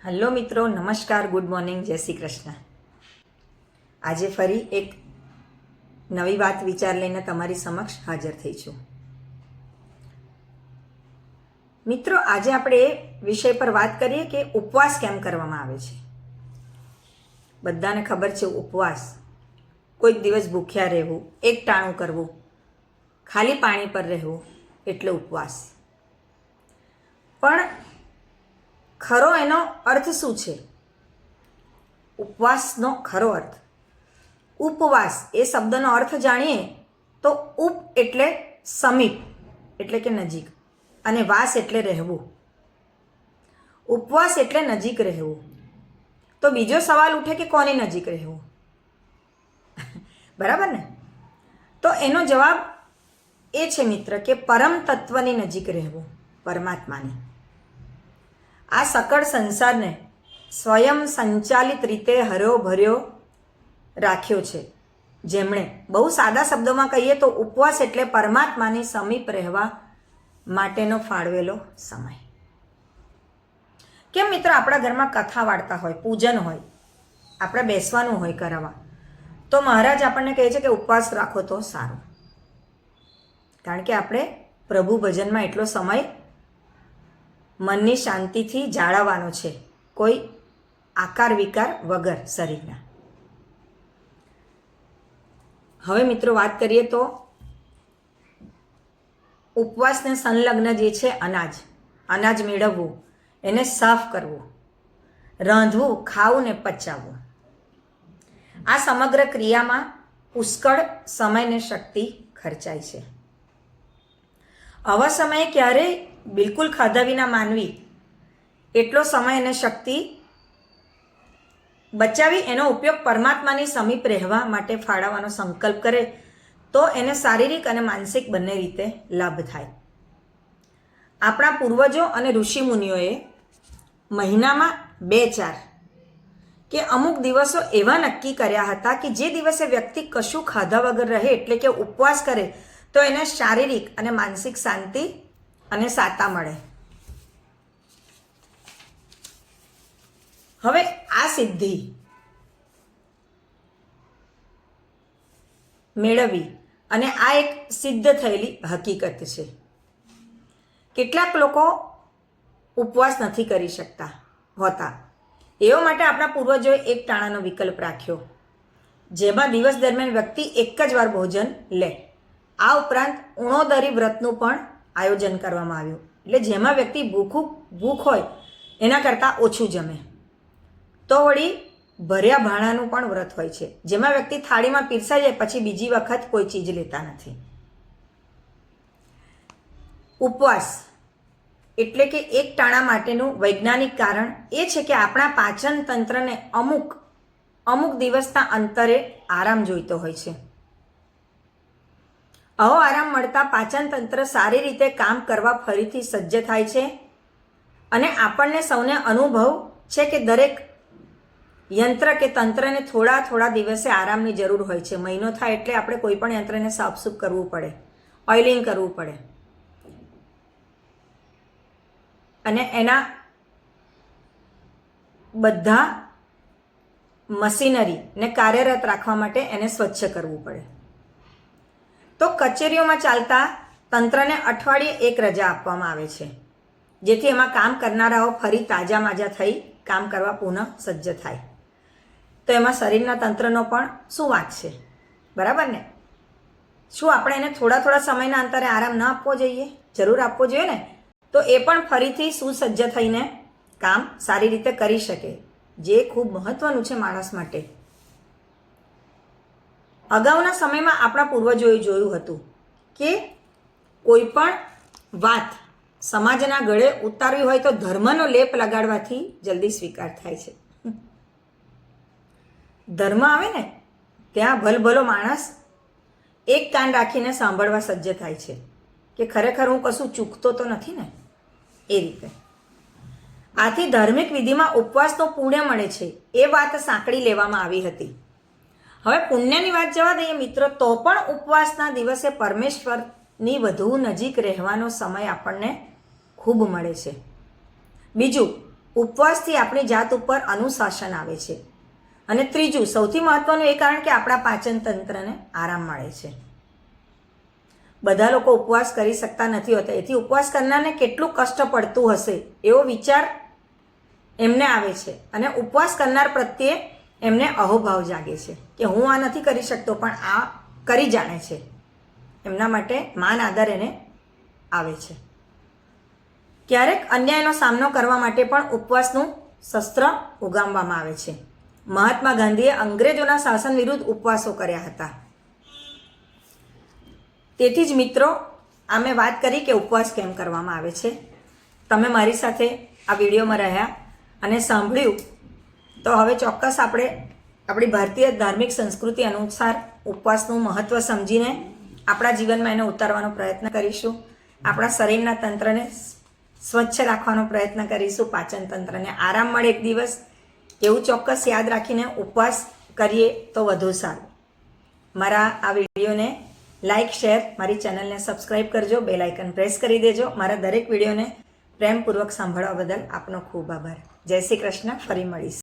Hello મિત્રો, નમસ્કાર, good morning, જય શ્રી કૃષ્ણ. આજે ફરી એક નવી વાત વિચાર લઈને તમારી સમક્ષ હાજર થઈ છું. મિત્રો, આજે આપણે એ વિષય પર વાત કરીએ કે ઉપવાસ કેમ કરવામાં આવે છે. બધાને ખબર છે ઉપવાસ, કોઈક દિવસ ભૂખ્યા રહેવું, એક ટાણું કરવું, ખાલી પાણી પર રહેવું એટલે ઉપવાસ. પણ ખરો એનો અર્થ શું છે? ઉપવાસનો ખરો અર્થ, ઉપવાસ એ શબ્દનો અર્થ જાણીએ તો ઉપ એટલે સમીપ એટલે કે નજીક, અને વાસ એટલે રહેવું. ઉપવાસ એટલે નજીક રહેવું. તો બીજો સવાલ ઉઠે કે કોની નજીક રહેવું? બરાબર ને? તો એનો જવાબ એ છે મિત્ર કે પરમ તત્વની નજીક રહેવું, પરમાત્માની. આ સકળ સંસારને સ્વયં સંચાલિત રીતે હર્યો ભર્યો રાખ્યો છે, જેમણે બહુ સાદા શબ્દોમાં કહીએ તો ઉપવાસ એટલે પરમાત્માની સમીપ રહેવા માટેનો ફાળવેલો સમય. કેમ મિત્ર, આપણા ઘરમાં કથા વાર્તા હોય, પૂજન હોય, આપણે બેસવાનું હોય કરાવવા, તો મહારાજ આપણને કહે છે કે ઉપવાસ રાખો તો સારું, કારણ કે આપણે પ્રભુ ભજનમાં એટલો સમય મનની શાંતિથી જાળવવાનો છે, કોઈ આકાર વિકાર વગર શરીરના. હવે મિત્રો વાત કરીએ તો ઉપવાસને સંલગ્ન જે છે અનાજ મેળવવું, એને સાફ કરવું, રાંધવું, ખાવું ને પચાવવું. આ સમગ્ર ક્રિયામાં પુષ્કળ સમય ને શક્તિ ખર્ચાય છે. આવા સમયે ક્યારેય બિલકુલ ખાધા વિના માનવી એટલો સમય અને શક્તિ બચાવી એનો ઉપયોગ પરમાત્માની સમીપ રહેવા માટે ફાળવવાનો સંકલ્પ કરે તો એને શારીરિક અને માનસિક બંને રીતે લાભ થાય. આપણા પૂર્વજો અને ઋષિમુનિઓએ મહિનામાં 2-4 કે અમુક દિવસો એવા નક્કી કર્યા હતા કે જે દિવસે વ્યક્તિ કશું ખાધા વગર રહે એટલે કે ઉપવાસ કરે તો એને શારીરિક અને માનસિક શાંતિ અને સાતા મળે. હવે આ સિદ્ધિ મેળવી અને આ એક સિદ્ધ થયેલી હકીકત છે. કેટલાક લોકો ઉપવાસ નથી કરી શકતા હોતા, એવા માટે આપણા પૂર્વજોએ એક ટાણાનો વિકલ્પ રાખ્યો, જેમાં દિવસ દરમિયાન વ્યક્તિ એક જ વાર ભોજન લે. આ ઉપરાંત ઉણોદરી વ્રતનું પણ આયોજન કરવામાં આવ્યું, એટલે જેમાં વ્યક્તિ ભૂખ હોય એના કરતાં ઓછું જમે. તો વળી ભર્યા ભાણાનું પણ વ્રત હોય છે, જેમાં વ્યક્તિ થાળીમાં પીરસાઈ જાય પછી બીજી વખત કોઈ ચીજ લેતા નથી. ઉપવાસ એટલે કે એક ટાણા માટેનું વૈજ્ઞાનિક કારણ એ છે કે આપણા પાચન તંત્રને અમુક દિવસના અંતરે આરામ જોઈતો હોય છે. આવો આરામ મળતા પાચન તંત્ર સારી રીતે કામ કરવા ફરીથી સજ્જ થાય છે, અને આપણને સૌને અનુભવ છે કે દરેક યંત્ર કે તંત્રને થોડા દિવસે આરામની જરૂર હોય છે. મહિનો થાય એટલે આપણે કોઈ પણ યંત્રને સાફસૂફ કરવું પડે, ઓઇલિંગ કરવું પડે, અને એના બધા મશીનરીને કાર્યરત રાખવા માટે એને સ્વચ્છ કરવું પડે. તો કચેરીઓમાં ચાલતા તંત્રને અઠવાડિયે એક રજા આપવામાં આવે છે, જેથી એમાં કામ કરનારાઓ ફરી તાજા થઈ કામ કરવા પુનઃ સજ્જ થાય. તો એમાં શરીરના તંત્રનો પણ શું વાત છે, બરાબર ને? શું આપણે એને થોડા સમયના અંતરે આરામ ન આપવો જોઈએ? જરૂર આપવો જોઈએ ને. તો એ પણ ફરીથી સુસજ્જ થઈને કામ સારી રીતે કરી શકે, જે ખૂબ મહત્વનું છે માણસ માટે. અગાઉના સમયમાં આપણા પૂર્વજોએ જોયું હતું કે કોઈ પણ વાત સમાજના ગળે ઉતારવી હોય તો ધર્મનો લેપ લગાડવાથી જલ્દી સ્વીકાર થાય છે. ધર્મ આવે ને ત્યાં ભલભલો માણસ એક કાન રાખીને સાંભળવા સજ્જ થાય છે કે ખરેખર હું કશું ચૂકતો તો નથી ને, એ રીતે. આથી ધાર્મિક વિધિમાં ઉપવાસનો પુણ્ય મળે છે એ વાત સાંકળી લેવામાં આવી હતી. હવે પુણ્યની વાત જવા દઈએ મિત્રો, તો પણ ઉપવાસના દિવસે પરમેશ્વરની વધુ નજીક રહેવાનો સમય આપણને ખૂબ મળે છે. બીજું, ઉપવાસથી આપણી જાત ઉપર અનુશાસન આવે છે. અને ત્રીજું સૌથી મહત્વનું એ કારણ કે આપણા પાચન તંત્રને આરામ મળે છે. બધા લોકો ઉપવાસ કરી શકતા નથી હોતા, એથી ઉપવાસ કરનારને કેટલું કષ્ટ પડતું હશે એવો વિચાર એમને આવે છે. અને ઉપવાસ કરનાર પ્રત્યે એમને અહોભાવ જાગે છે કે હું આ નથી કરી શકતો પણ આ કરી જાણે છે. એમના માટે માન આદર એને આવે છે. ક્યારેક અન્યાયનો સામનો કરવા માટે પણ ઉપવાસનું શસ્ત્ર ઉગામવામાં આવે છે. મહાત્મા ગાંધીએ અંગ્રેજોના શાસન વિરુદ્ધ ઉપવાસો કર્યા હતા. તેથી જ મિત્રો આ મેં વાત કરી કે ઉપવાસ કેમ કરવામાં આવે છે. તમે મારી સાથે આ વિડીયોમાં રહ્યા અને સાંભળ્યું તો હવે ચોક્કસ આપણે આપણી ભારતીય ધાર્મિક સંસ્કૃતિ અનુસાર ઉપવાસનું મહત્ત્વ સમજીને આપણા જીવનમાં એને ઉતારવાનો પ્રયત્ન કરીશું. આપણા શરીરના તંત્રને સ્વચ્છ રાખવાનો પ્રયત્ન કરીશું, પાચન તંત્રને આરામ મળે એક દિવસ એવું ચોક્કસ યાદ રાખીને ઉપવાસ કરીએ તો વધુ સારું. મારા આ વિડીયોને લાઇક, શેર, મારી ચેનલને સબસ્ક્રાઈબ કરજો, બેલ આઇકન પ્રેસ કરી દેજો. મારા દરેક વિડીયોને પ્રેમપૂર્વક સાંભળવા બદલ આપનો ખૂબ આભાર. જય શ્રી કૃષ્ણ. ફરી મળીશ.